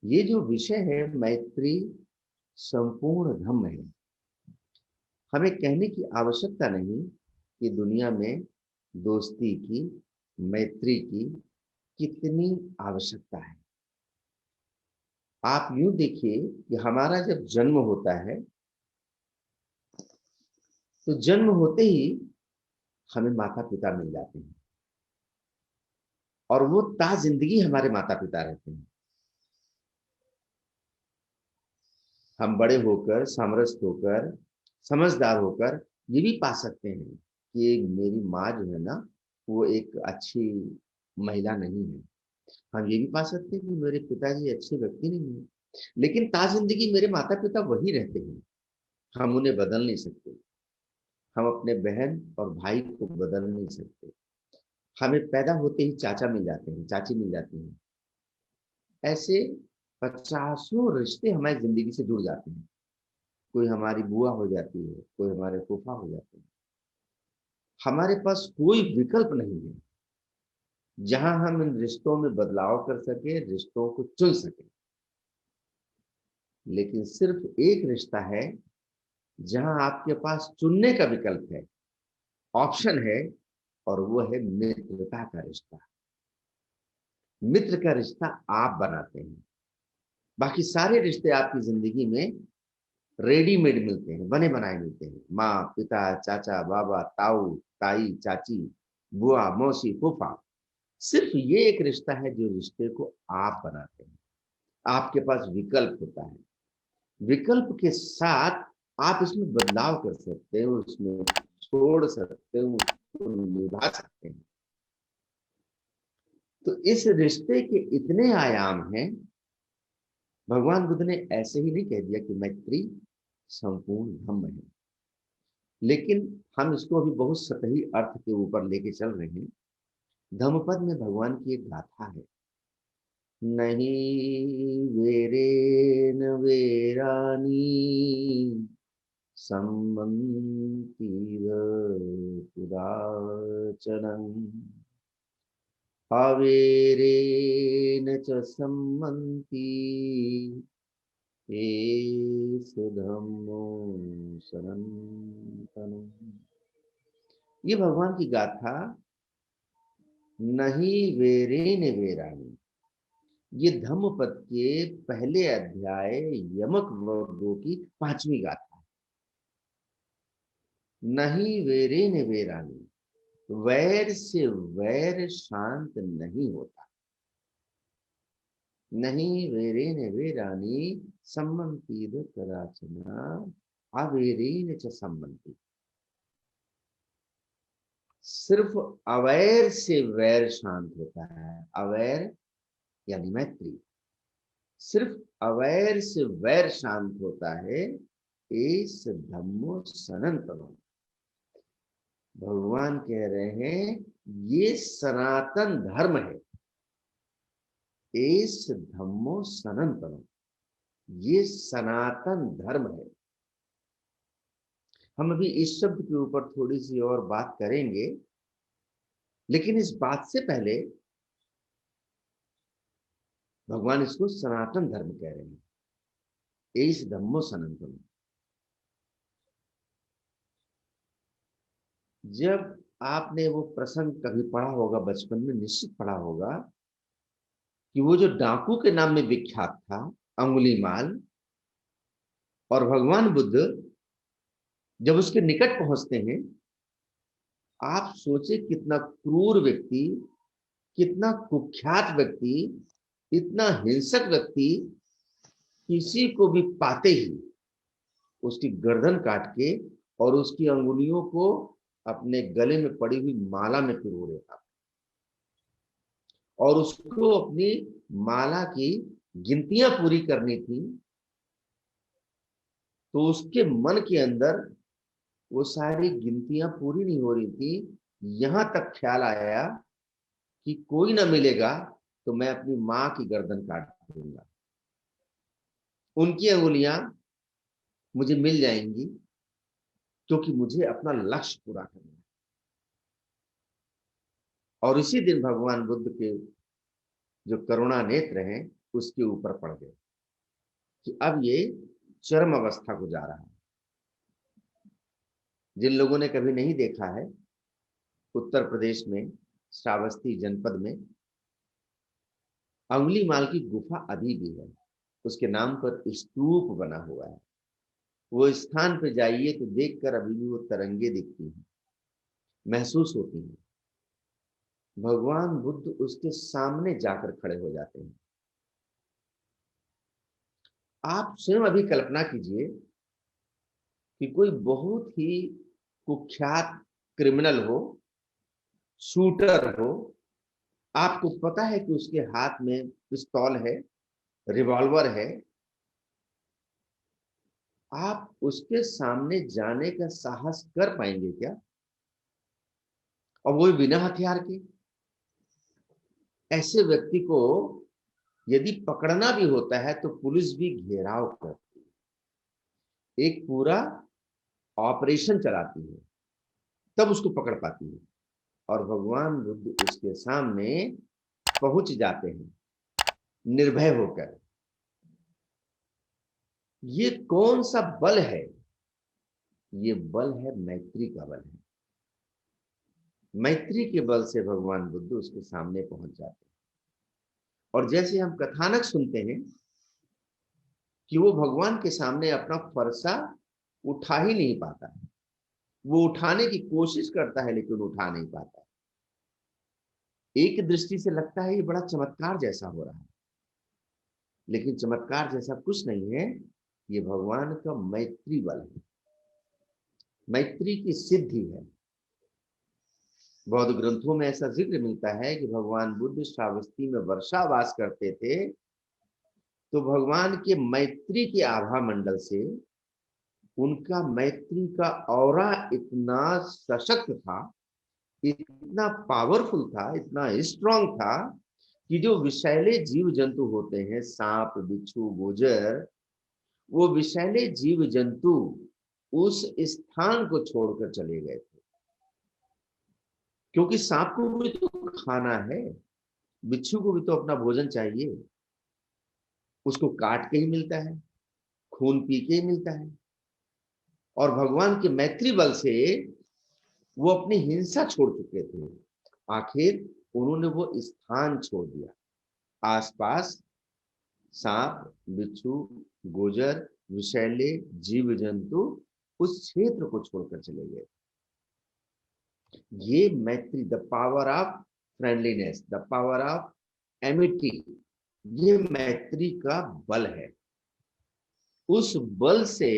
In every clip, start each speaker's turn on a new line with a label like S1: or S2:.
S1: ये जो विषय है मैत्री संपूर्ण धम्म है। हमें कहने की आवश्यकता नहीं कि दुनिया में दोस्ती की, मैत्री की कितनी आवश्यकता है। आप यूं देखिए कि हमारा जब जन्म होता है तो जन्म होते ही हमें माता पिता मिल जाते हैं और वो ता जिंदगी हमारे माता पिता रहते हैं। हम बड़े होकर, समरस होकर, समझदार होकर ये भी पा सकते हैं कि मेरी माँ जो है ना, वो एक अच्छी महिला नहीं है। हम ये भी पा सकते हैं कि मेरे पिताजी अच्छे व्यक्ति नहीं है, लेकिन ता जिंदगी मेरे माता पिता वही रहते हैं। हम उन्हें बदल नहीं सकते। हम अपने बहन और भाई को बदल नहीं सकते। हमें पैदा होते ही चाचा मिल जाते हैं, चाची मिल जाती हैं। ऐसे पचासों रिश्ते हमारी जिंदगी से जुड़ जाते हैं। कोई हमारी बुआ हो जाती है, कोई हमारे फूफा हो जाते हैं। हमारे पास कोई विकल्प नहीं है जहां हम इन रिश्तों में बदलाव कर सके, रिश्तों को चुन सके। लेकिन सिर्फ एक रिश्ता है जहां आपके पास चुनने का विकल्प है, ऑप्शन है, और वो है मित्रता का रिश्ता। मित्र का रिश्ता आप बनाते हैं। बाकी सारे रिश्ते आपकी जिंदगी में रेडीमेड मिलते हैं, बने बनाए मिलते हैं। माँ, पिता, चाचा, बाबा, ताऊ, ताई, चाची, बुआ, मौसी, फूफा। सिर्फ ये एक रिश्ता है जो रिश्ते को आप बनाते हैं। आपके पास विकल्प होता है। विकल्प के साथ आप इसमें बदलाव कर सकते हैं, उसमें छोड़ सकते हैं, उसको निभा सकते हैं। तो इस रिश्ते के इतने आयाम हैं। भगवान बुद्ध ने ऐसे ही नहीं कह दिया कि मैत्री संपूर्ण धम्म है, लेकिन हम इसको अभी बहुत सतही अर्थ के ऊपर लेके चल रहे हैं। धम्मपद में भगवान की एक गाथा है। नहीं वेरेन वेरानी सम्मन्तीव पुराचनम् अवेरेन च सम्मन्ति एष धम्मो सनातनम्। ये भगवान की गाथा नहीं वेरेन वेरानी, ये धम्मपद के पहले अध्याय यमक वर्गों की 5वीं गाथा। नहीं वेरेन वेरानी, वैर से वैर शांत नहीं होता। नहीं वेरेन वेरानी सम्मन्ति कदाचना अवेरेन च सम्मन्ति। सिर्फ अवैर से वैर शांत होता है। अवैर यानी मैत्री। सिर्फ अवैर से वैर शांत होता है। इस धम्मो सनातनम। भगवान कह रहे हैं ये सनातन धर्म है। इस धम्मो सनातनम, ये सनातन धर्म है। हम अभी इस शब्द के ऊपर थोड़ी सी और बात करेंगे, लेकिन इस बात से पहले भगवान इसको सनातन धर्म कह रहे हैं। इस धम्मो सनातनम। जब आपने वो प्रसंग कभी पढ़ा होगा, बचपन में निश्चित पढ़ा होगा, कि वो जो डाकू के नाम में विख्यात था, अंगुलीमाल, और भगवान बुद्ध जब उसके निकट पहुंचते हैं, आप सोचे कितना क्रूर व्यक्ति, कितना कुख्यात व्यक्ति, इतना हिंसक व्यक्ति, किसी को भी पाते ही उसकी गर्दन काट के और उसकी अंगुलियों को अपने गले में पड़ी हुई माला में पिरो देता और उसको अपनी माला की गिनतियां पूरी करनी थी। तो उसके मन के अंदर वो सारी गिनतियां पूरी नहीं हो रही थी। यहां तक ख्याल आया कि कोई ना मिलेगा तो मैं अपनी मां की गर्दन काट दूंगा, उनकी अंगुलियां मुझे मिल जाएंगी, क्योंकि मुझे अपना लक्ष्य पूरा करना है। और इसी दिन भगवान बुद्ध के जो करुणा नेत्र हैं उसके ऊपर पड़ गए। कि अब ये चरम अवस्था को जा रहा है। जिन लोगों ने कभी नहीं देखा है, उत्तर प्रदेश में श्रावस्ती जनपद में अंगुलीमाल की गुफा अभी भी है। उसके नाम पर स्तूप बना हुआ है। वो स्थान पे जाइए तो देखकर अभी भी वो तरंगे दिखती हैं, महसूस होती हैं। भगवान बुद्ध उसके सामने जाकर खड़े हो जाते हैं। आप स्वयं अभी कल्पना कीजिए कि कोई बहुत ही कुख्यात क्रिमिनल हो, शूटर हो, आपको पता है कि उसके हाथ में पिस्तौल है, रिवॉल्वर है, आप उसके सामने जाने का साहस कर पाएंगे क्या? और वो भी बिना हथियार के। ऐसे व्यक्ति को यदि पकड़ना भी होता है तो पुलिस भी घेराव करती है, एक पूरा ऑपरेशन चलाती है, तब उसको पकड़ पाती है। और भगवान बुद्ध उसके सामने पहुंच जाते हैं निर्भय होकर। ये कौन सा बल है? ये बल है मैत्री का बल है। मैत्री के बल से भगवान बुद्ध उसके सामने पहुंच जाते हैं। और जैसे हम कथानक सुनते हैं कि वो भगवान के सामने अपना फरसा उठा ही नहीं पाता, वो उठाने की कोशिश करता है लेकिन उठा नहीं पाता। एक दृष्टि से लगता है ये बड़ा चमत्कार जैसा हो रहा है, लेकिन चमत्कार जैसा कुछ नहीं है। ये भगवान का मैत्री बल है, मैत्री की सिद्धि है। बौद्ध ग्रंथों में ऐसा जिक्र मिलता है कि भगवान बुद्ध श्रावस्ती में वर्षावास करते थे, तो भगवान के मैत्री के आभा मंडल से उनका मैत्री का ऑरा इतना सशक्त था, इतना पावरफुल था, इतना स्ट्रांग था कि जो विषैले जीव जंतु होते हैं, सांप, बिच्छू, गोजर, वो विषैले जीव जंतु उस स्थान को छोड़कर चले गए थे। क्योंकि सांप को भी तो खाना है, बिच्छू को भी तो अपना भोजन चाहिए, उसको काट के ही मिलता है, खून पी के ही मिलता है। और भगवान के मैत्री बल से वो अपनी हिंसा छोड़ चुके थे। आखिर उन्होंने वो स्थान छोड़ दिया। आसपास सांप, बिच्छू, गोजर, विषैले जीव जंतु उस क्षेत्र को छोड़कर चले गए। ये मैत्री, the power of friendliness, the power of Amity, ये मैत्री का बल है। उस बल से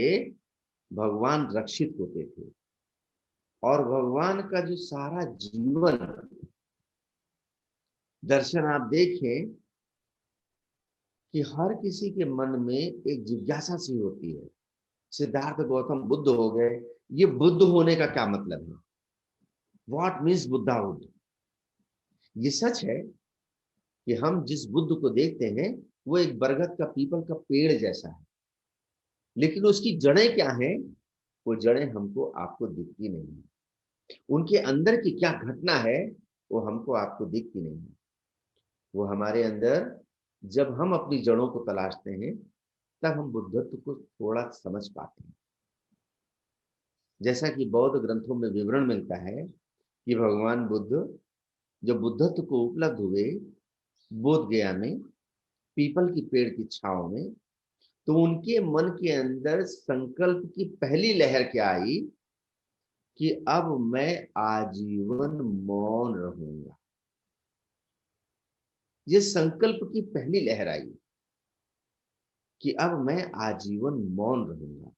S1: भगवान रक्षित होते थे। और भगवान का जो सारा जीवन दर्शन आप देखें कि हर किसी के मन में एक जिज्ञासा सी होती है। सिद्धार्थ गौतम बुद्ध हो गए, ये बुद्ध होने का क्या मतलब है? What means buddhahood? ये सच है कि हम जिस बुद्ध को देखते हैं वो एक बरगद का, पीपल का पेड़ जैसा है, लेकिन उसकी जड़ें क्या हैं? वो जड़ें हमको आपको दिखती नहीं है। उनके अंदर की क्या घटना है वो हमको आपको दिखती नहीं है। वो हमारे अंदर, जब हम अपनी जड़ों को तलाशते हैं तब हम बुद्धत्व को थोड़ा समझ पाते हैं। जैसा कि बौद्ध ग्रंथों में विवरण मिलता है कि भगवान बुद्ध जब बुद्धत्व को उपलब्ध हुए बोध गया में, पीपल की पेड़ की छांव में, तो उनके मन के अंदर संकल्प की पहली लहर क्या आई कि अब मैं आजीवन मौन रहूंगा। ये संकल्प की पहली लहर आई कि अब मैं आजीवन मौन रहूंगा,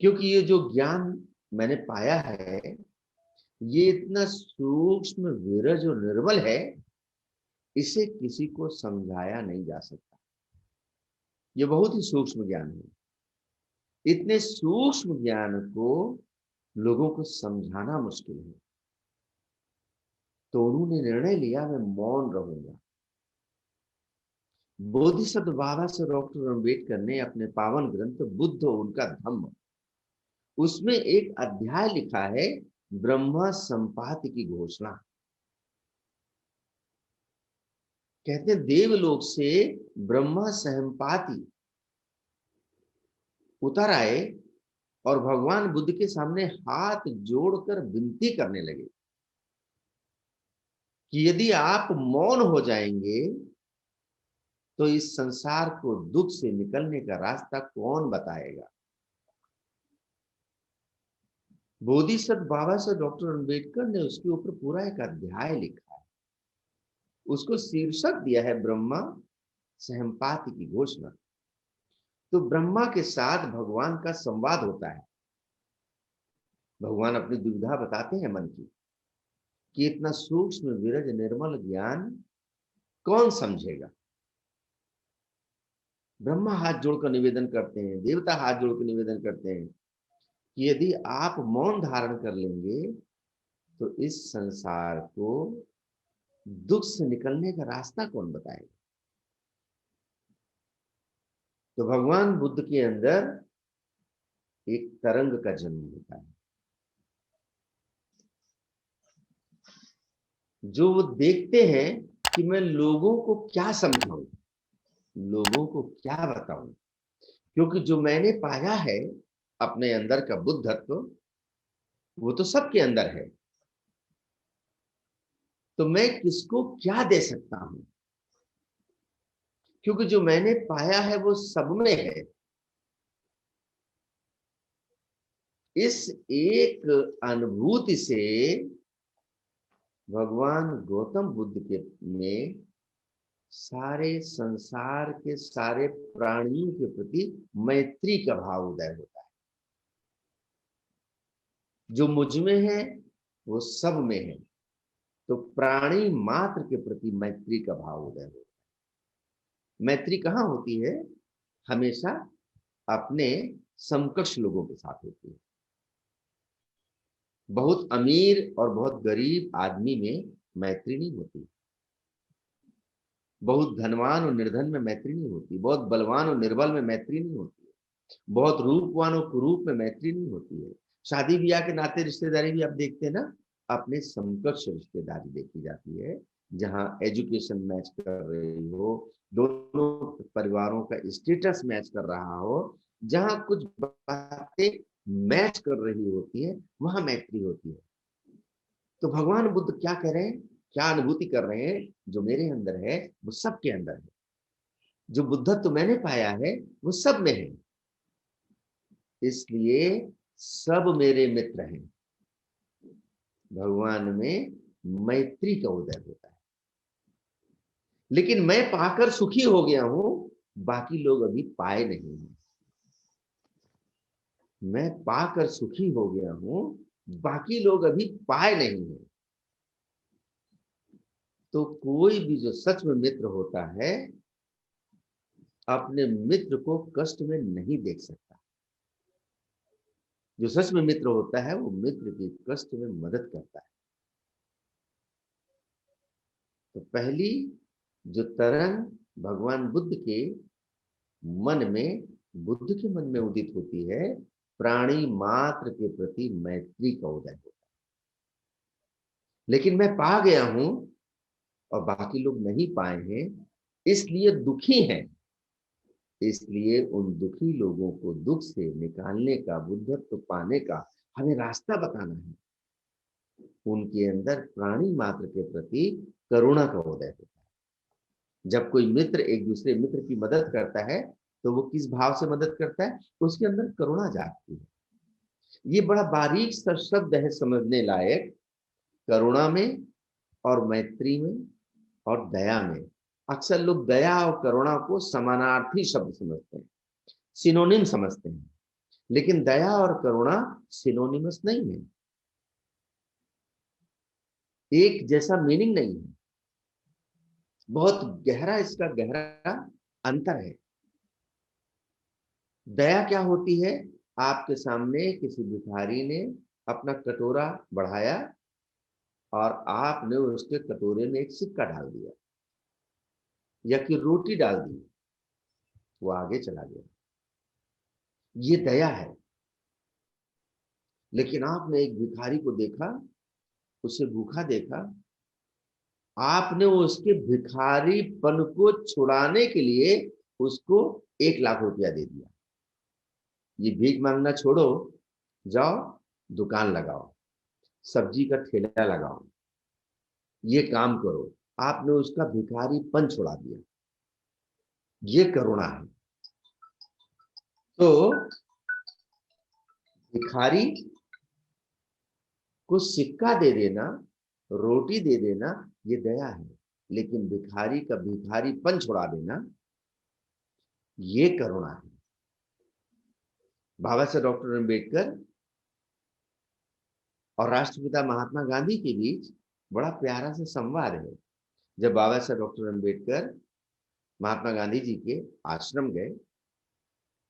S1: क्योंकि ये जो ज्ञान मैंने पाया है ये इतना सूक्ष्म, विरज और निर्मल है, इसे किसी को समझाया नहीं जा सकता। ये बहुत ही सूक्ष्म ज्ञान है। इतने सूक्ष्म ज्ञान को लोगों को समझाना मुश्किल है, तो उन्होंने निर्णय लिया मैं मौन रहूंगा। बोधिसत्व बाबा से डॉक्टर अम्बेडकर ने अपने पावन ग्रंथ बुद्ध उनका धम्म, उसमें एक अध्याय लिखा है ब्रह्म संपाति की घोषणा। कहते हैं देवलोक से ब्रह्मा संपाति उतर आए और भगवान बुद्ध के सामने हाथ जोड़कर विनती करने लगे कि यदि आप मौन हो जाएंगे तो इस संसार को दुख से निकलने का रास्ता कौन बताएगा। बोधिसत्व बाबा साहब डॉक्टर अंबेडकर ने उसके ऊपर पूरा एक अध्याय लिखा है। उसको शीर्षक दिया है ब्रह्मा सहमपाति की घोषणा। तो ब्रह्मा के साथ भगवान का संवाद होता है। भगवान अपनी दुविधा बताते हैं मन की कि इतना सूक्ष्म विरज निर्मल ज्ञान कौन समझेगा। ब्रह्मा हाथ जोड़कर निवेदन करते हैं, देवता हाथ जोड़कर निवेदन करते हैं कि यदि आप मौन धारण कर लेंगे तो इस संसार को दुख से निकलने का रास्ता कौन बताएगा। तो भगवान बुद्ध के अंदर एक तरंग का जन्म होता है। जो वो देखते हैं कि मैं लोगों को क्या समझाऊं, लोगों को क्या बताऊं, क्योंकि जो मैंने पाया है अपने अंदर का बुद्धत्व वो तो सबके अंदर है, तो मैं किसको क्या दे सकता हूं, क्योंकि जो मैंने पाया है वो सब में है। इस एक अनुभूति से भगवान गौतम बुद्ध के में सारे संसार के सारे प्राणियों के प्रति मैत्री का भाव उदय होता है। जो मुझ में है वो सब में है, तो प्राणी मात्र के प्रति मैत्री का भाव उदय होता है। मैत्री कहाँ होती है? हमेशा अपने समकक्ष लोगों के साथ होती है। बहुत अमीर और बहुत गरीब आदमी में मैत्री नहीं होती, बहुत धनवान और निर्धन में मैत्री नहीं होती, बहुत बलवान और निर्बल में मैत्री नहीं होती है, बहुत रूपवान और कुरूप में मैत्री नहीं होती है। शादी ब्याह के नाते रिश्तेदारी भी आप देखते हैं ना, अपने समकक्ष रिश्तेदारी देखी जाती है, जहां एजुकेशन मैच कर रही हो, दोनों परिवारों का स्टेटस मैच कर रहा हो, जहां कुछ बातें मैच कर रही होती है वहां मैत्री होती है। तो भगवान बुद्ध क्या कह रहे हैं, क्या अनुभूति कर रहे हैं? जो मेरे अंदर है वो सबके अंदर है, जो बुद्धत्व मैंने पाया है वो सब में है, इसलिए सब मेरे मित्र हैं। भगवान में मैत्री का उदय होता है। लेकिन मैं पाकर सुखी हो गया हूं, बाकी लोग अभी पाए नहीं हैं। मैं पाकर सुखी हो गया हूं, बाकी लोग अभी पाए नहीं हैं। तो कोई भी जो सच में मित्र होता है अपने मित्र को कष्ट में नहीं देख सकता। जो सच में मित्र होता है वो मित्र की कष्ट में मदद करता है। तो पहली जो तरंग भगवान बुद्ध के मन में, बुद्ध के मन में उदित होती है, प्राणी मात्र के प्रति मैत्री का उदय होता है। लेकिन मैं पा गया हूं और बाकी लोग नहीं पाए हैं, इसलिए दुखी हैं। इसलिए उन दुखी लोगों को दुख से निकालने का, बुद्धत्व पाने का हमें रास्ता बताना है। उनके अंदर प्राणी मात्र के प्रति करुणा का उदय होता है। जब कोई मित्र एक दूसरे मित्र की मदद करता है तो वो किस भाव से मदद करता है? तो उसके अंदर करुणा जागती है। ये बड़ा बारीक सा शब्द है समझने लायक। करुणा में और मैत्री में और दया में, अक्सर लोग दया और करुणा को समानार्थी शब्द समझते हैं, सिनोनिम समझते हैं, लेकिन दया और करुणा सिनोनिमस नहीं है, एक जैसा मीनिंग नहीं है, बहुत गहरा इसका गहरा अंतर है। दया क्या होती है? आपके सामने किसी भिखारी ने अपना कटोरा बढ़ाया और आपने उसके कटोरे में एक सिक्का डाल दिया या कि रोटी डाल दी, वो आगे चला गया, ये दया है। लेकिन आपने एक भिखारी को देखा, उसे भूखा देखा, आपने उसके भिखारीपन को छुड़ाने के लिए उसको 1 लाख रुपया दे दिया। ये भीख मांगना छोड़ो, जाओ दुकान लगाओ, सब्जी का ठेला लगाओ, ये काम करो। आपने उसका भिखारीपन छुड़ा दिया, ये करुणा है। तो भिखारी को सिक्का दे देना, रोटी दे देना, ये दया है। लेकिन भिखारी का भिखारीपन छुड़ा देना, ये करुणा है। बाबा साहब डॉक्टर अम्बेडकर और राष्ट्रपिता महात्मा गांधी के बीच बड़ा प्यारा सा संवाद है। जब बाबा साहब डॉक्टर अम्बेडकर महात्मा गांधी जी के आश्रम गए,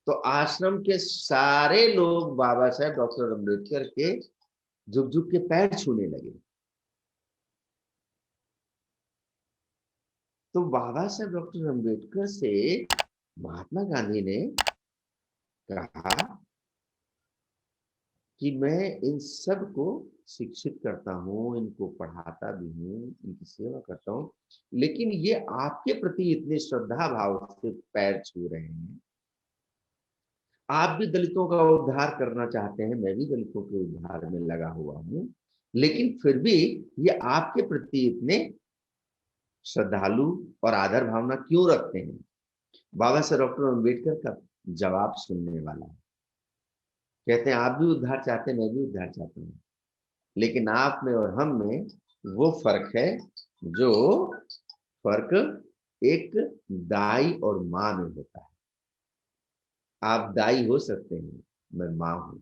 S1: तो आश्रम के सारे लोग बाबा साहब डॉक्टर अम्बेडकर के झुक झुक के पैर छूने लगे। तो बाबा साहब डॉक्टर अम्बेडकर से महात्मा गांधी ने कहा कि मैं इन सब को शिक्षित करता हूँ, इनको पढ़ाता भी हूँ, इनकी सेवा करता हूँ, लेकिन ये आपके प्रति इतने श्रद्धा भाव से पैर छू रहे हैं। आप भी दलितों का उद्धार करना चाहते हैं, मैं भी दलितों के उद्धार में लगा हुआ हूँ, लेकिन फिर भी ये आपके प्रति इतने श्रद्धालु और आदर भावना क्यों रखते हैं? बाबा साहब डॉक्टर अम्बेडकर का जवाब सुनने वाला है। कहते हैं आप भी उद्धार चाहते हैं, मैं भी उद्धार चाहता हूँ, लेकिन आप में और हम में वो फर्क है जो फर्क एक दाई और माँ में होता है। आप दाई हो सकते हैं, मैं माँ हूं।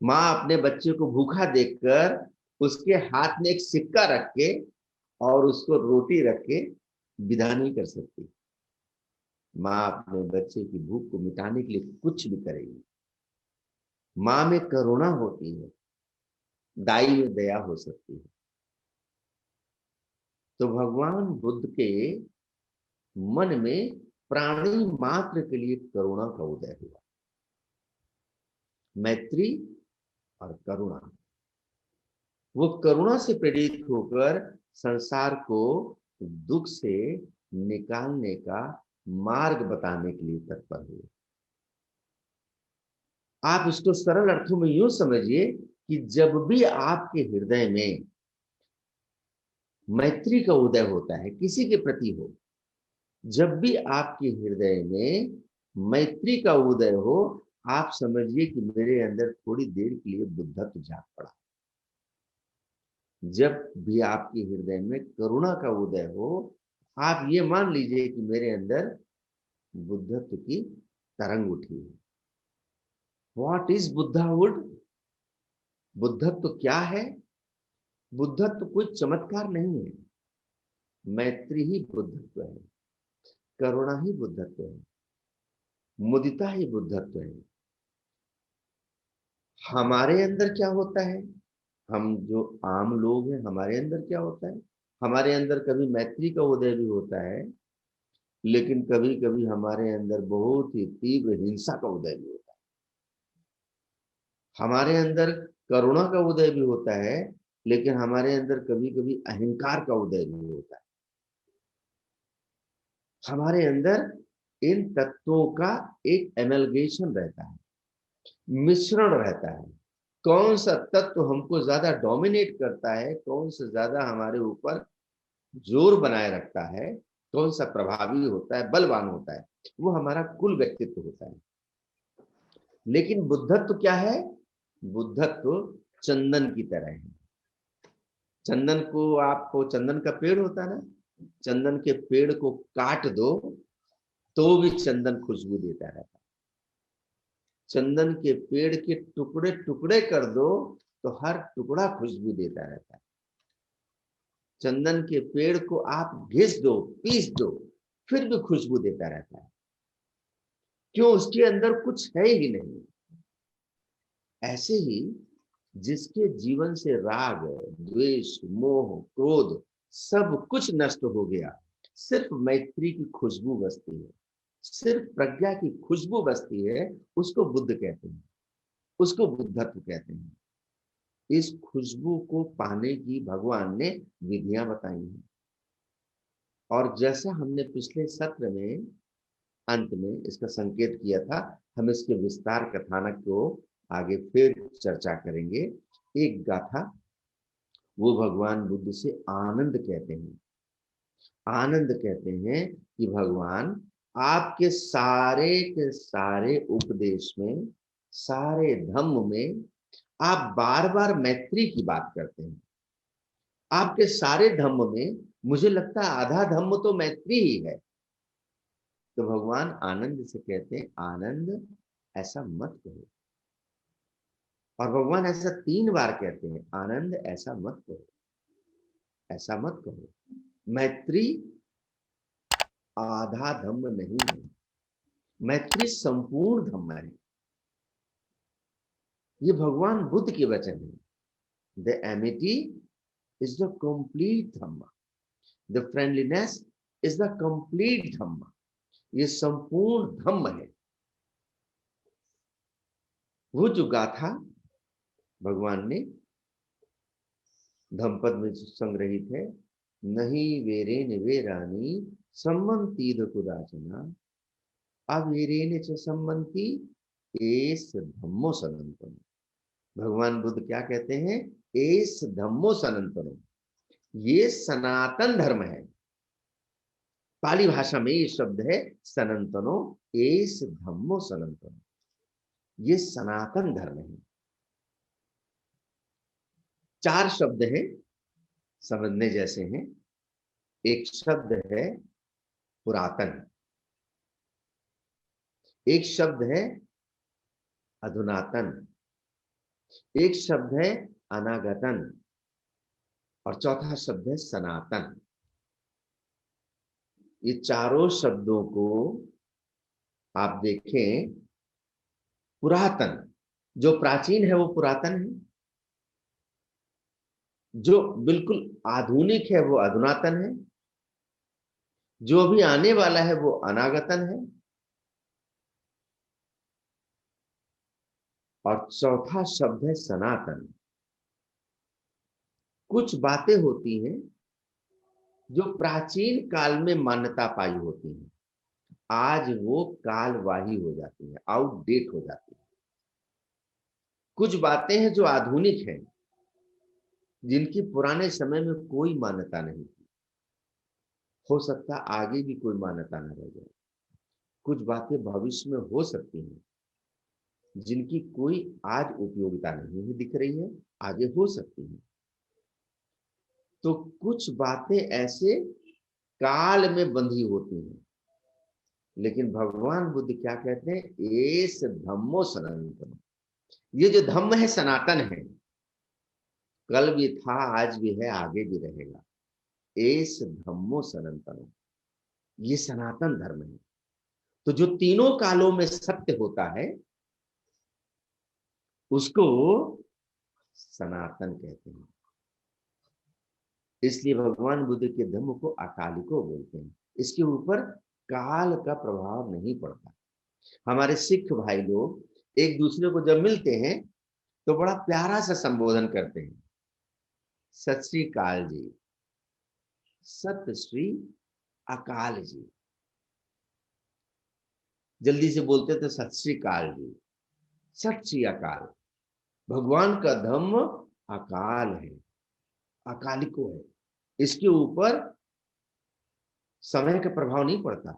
S1: माँ अपने बच्चे को भूखा देखकर उसके हाथ में एक सिक्का रख के और उसको रोटी रख के विदा नहीं कर सकती। माँ अपने बच्चे की भूख को मिटाने के लिए कुछ भी करेगी। माँ में करुणा होती है, दाई में दया हो सकती है। तो भगवान बुद्ध के मन में प्राणी मात्र के लिए करुणा का उदय हुआ। मैत्री और करुणा, वो करुणा से प्रेरित होकर संसार को दुख से निकालने का मार्ग बताने के लिए तत्पर हुए। आप इसको सरल अर्थों में यूं समझिए कि जब भी आपके हृदय में मैत्री का उदय होता है, किसी के प्रति हो, जब भी आपके हृदय में मैत्री का उदय हो, आप समझिए कि मेरे अंदर थोड़ी देर के लिए बुद्धत्व जाग पड़ा। जब भी आपके हृदय में करुणा का उदय हो, आप ये मान लीजिए कि मेरे अंदर बुद्धत्व की तरंग उठी है। What is buddhahood? बुद्धत्व क्या है? बुद्धत्व कोई चमत्कार नहीं है। मैत्री ही बुद्धत्व है, करुणा ही बुद्धत्व है, मुदिता ही बुद्धत्व है। हमारे अंदर क्या होता है? हम जो आम लोग हैं, हमारे अंदर क्या होता है? हमारे अंदर कभी मैत्री का उदय भी होता है, लेकिन कभी कभी हमारे अंदर बहुत ही तीव्र हिंसा का उदय भी होता है। हमारे अंदर करुणा का उदय भी होता है, लेकिन हमारे अंदर कभी कभी अहंकार का उदय भी होता है। हमारे अंदर इन तत्वों का एक एमलगेशन रहता है, मिश्रण रहता है। कौन सा तत्व हमको ज्यादा डोमिनेट करता है, कौन सा ज्यादा हमारे ऊपर जोर बनाए रखता है, कौन सा प्रभावी होता है, बलवान होता है, वो हमारा कुल व्यक्तित्व होता है। लेकिन बुद्धत्व क्या है? बुद्धत्व चंदन की तरह है। चंदन को, आपको चंदन का पेड़ होता है ना, चंदन के पेड़ को काट दो तो भी चंदन खुशबू देता रहता है। चंदन के पेड़ के टुकड़े टुकड़े कर दो तो हर टुकड़ा खुशबू देता रहता है। चंदन के पेड़ को आप घिस दो, पीस दो, फिर भी खुशबू देता रहता है। क्यों? उसके अंदर कुछ है ही नहीं। ऐसे ही जिसके जीवन से राग, द्वेष, मोह, क्रोध सब कुछ नष्ट हो गया, सिर्फ मैत्री की खुशबू बसती है, सिर्फ प्रज्ञा की खुशबू बसती है, उसको बुद्ध कहते हैं, उसको बुद्धत्व कहते हैं। इस खुशबू को पाने की भगवान ने विधियां बताई हैं। और जैसा हमने पिछले सत्र में अंत में इसका संकेत किया था। हम इसके विस्तार कथानक को आगे फिर चर्चा करेंगे। एक गाथा वो भगवान बुद्ध से आनंद कहते हैं। आनंद कहते हैं कि भगवान आपके सारे के सारे उपदेश में, सारे धम्म में आप बार बार मैत्री की बात करते हैं। आपके सारे धम्म में मुझे लगता है आधा धम्म तो मैत्री ही है। तो भगवान आनंद से कहते हैं, आनंद ऐसा मत कहो। और भगवान ऐसा 3 बार कहते हैं, आनंद ऐसा मत कहो, ऐसा मत कहो। मैत्री आधा धम्म नहीं है, मैत्री संपूर्ण धम्म है। ये भगवान बुद्ध के वचन है। The amity is the complete Dhamma, the friendliness is the complete Dhamma. ये संपूर्ण धम्म है। वो जो गाथा भगवान ने धम्मपद में संग्रहित है, नहीं वेरेन वेरानी सम्मंतीद कुदाचना अवेरेन च सम्मंती एस धम्मो सनातन। भगवान बुद्ध क्या कहते हैं? एस धम्मो सनातनो, ये सनातन धर्म है। पाली भाषा में ये शब्द है सनातनो, एस धम्मो सनातनो, ये सनातन धर्म है। 4 शब्द हैं, समझने जैसे हैं। एक शब्द है पुरातन, एक शब्द है अधुनातन, एक शब्द है अनागतन, और चौथा शब्द है सनातन। ये चारों शब्दों को आप देखें, पुरातन जो प्राचीन है वो पुरातन है, जो बिल्कुल आधुनिक है वो अधुनातन है, जो अभी आने वाला है वो अनागतन है, और चौथा शब्द है सनातन। कुछ बातें होती हैं जो प्राचीन काल में मान्यता पाई होती हैं, आज वो कालवाही हो जाती है, आउटडेट हो जाती है। कुछ बातें हैं जो आधुनिक हैं, जिनकी पुराने समय में कोई मान्यता नहीं थी, हो सकता आगे भी कोई मान्यता न रह जाए। कुछ बातें भविष्य में हो सकती हैं जिनकी कोई आज उपयोगिता नहीं है, दिख रही है, आगे हो सकती है। तो कुछ बातें ऐसे काल में बंधी होती हैं, लेकिन भगवान बुद्ध क्या कहते हैं? एस धम्मो सनातन, ये जो धम्म है सनातन है, कल भी था, आज भी है, आगे भी रहेगा। एस धम्मो सनातन, ये सनातन धर्म है। तो जो तीनों कालों में सत्य होता है उसको सनातन कहते हैं। इसलिए भगवान बुद्ध के धम्म को अकालिको बोलते हैं। इसके ऊपर काल का प्रभाव नहीं पड़ता। हमारे सिख भाई लोग एक दूसरे को जब मिलते हैं तो बड़ा प्यारा सा संबोधन करते हैं, सत श्री अकाल जी, सत श्री अकाल जी। जल्दी से बोलते तो सत श्री अकाल जी, सत श्री अकाल। भगवान का धम्म अकाल है, अकालिको है। इसके ऊपर समय का प्रभाव नहीं पड़ता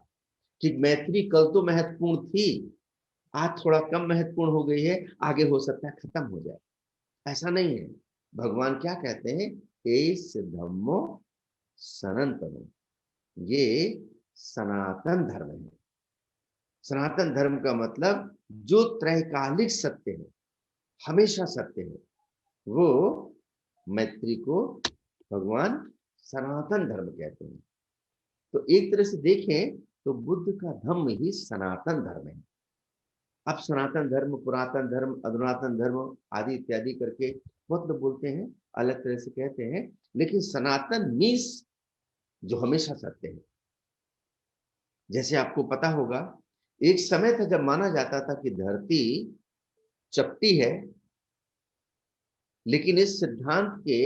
S1: कि मैत्री कल तो महत्वपूर्ण थी, आज थोड़ा कम महत्वपूर्ण हो गई है, आगे हो सकता है खत्म हो जाए। ऐसा नहीं है। भगवान क्या कहते हैं? एस धम्मो सनातनो, ये सनातन धर्म है। सनातन धर्म का मतलब जो त्रैकालिक सत्य है, हमेशा सत्य है, वो मैत्री को भगवान सनातन धर्म कहते हैं। तो एक तरह से देखें तो बुद्ध का धम्म ही सनातन धर्म है। अब सनातन धर्म, पुरातन धर्म, अधुनातन धर्म आदि इत्यादि करके बहुत लोग बोलते हैं, अलग तरह से कहते हैं, लेकिन सनातन मीन्स जो हमेशा सत्य है। जैसे आपको पता होगा, एक समय था जब माना जाता था कि धरती चपटी है, लेकिन इस सिद्धांत के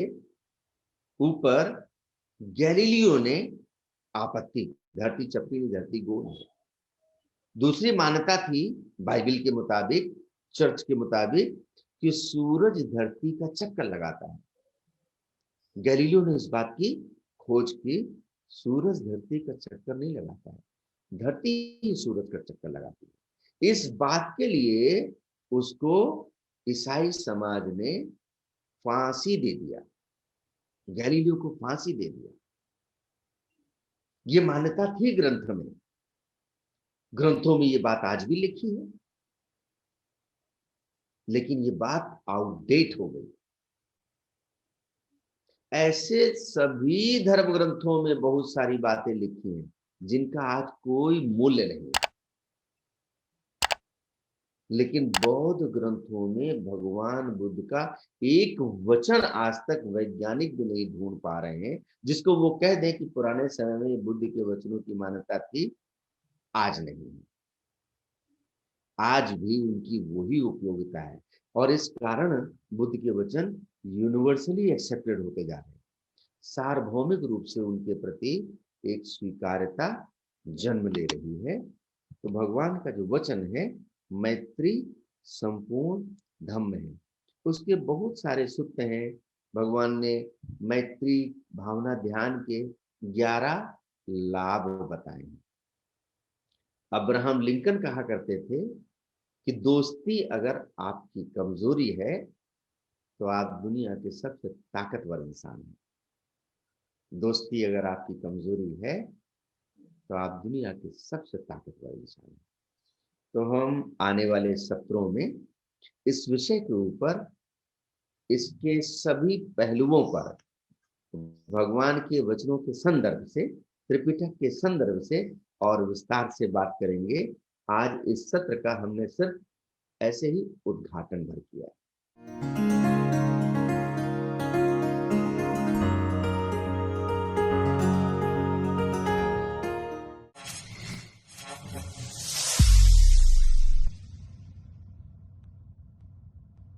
S1: ऊपर गैलीलियो ने आपत्ति, धरती चपटी नहीं, धरती गोल है। दूसरी मान्यता थी बाइबल के मुताबिक, चर्च के मुताबिक, कि सूरज धरती का चक्कर लगाता है। गैलीलियो ने इस बात की खोज की, सूरज धरती का चक्कर नहीं लगाता है, धरती ही सूरज का चक्कर लगाती है। इस बात के लिए उसको ईसाई समाज ने फांसी दे दिया, गैलीलियो को फांसी दे दिया। ये मान्यता थी ग्रंथ में, ग्रंथों में ये बात आज भी लिखी है, लेकिन ये बात आउटडेट हो गई। ऐसे सभी धर्म ग्रंथों में बहुत सारी बातें लिखी हैं जिनका आज कोई मूल्य नहीं है, लेकिन बौद्ध ग्रंथों में भगवान बुद्ध का एक वचन आज तक वैज्ञानिक भी नहीं ढूंढ पा रहे हैं जिसको वो कह दें कि पुराने समय में बुद्ध के वचनों की मान्यता थी, आज नहीं है। आज भी उनकी वही उपयोगिता है और इस कारण बुद्ध के वचन यूनिवर्सली एक्सेप्टेड होते जा रहे हैं। सार्वभौमिक रूप से उनके प्रति एक स्वीकार्यता जन्म ले रही है। तो भगवान का जो वचन है मैत्री संपूर्ण धम्म है, उसके बहुत सारे सूत्र हैं। भगवान ने मैत्री भावना ध्यान के 11 लाभ बताए हैं। अब्राहम लिंकन कहा करते थे कि दोस्ती अगर आपकी कमजोरी है तो आप दुनिया के सबसे ताकतवर इंसान हैं। दोस्ती अगर आपकी कमजोरी है तो आप दुनिया के सबसे ताकतवर इंसान हैं। तो हम आने वाले सत्रों में इस विषय के ऊपर, इसके सभी पहलुओं पर भगवान के वचनों के संदर्भ से, त्रिपिटक के संदर्भ से और विस्तार से बात करेंगे। आज इस सत्र का हमने सिर्फ ऐसे ही उद्घाटन भर किया है।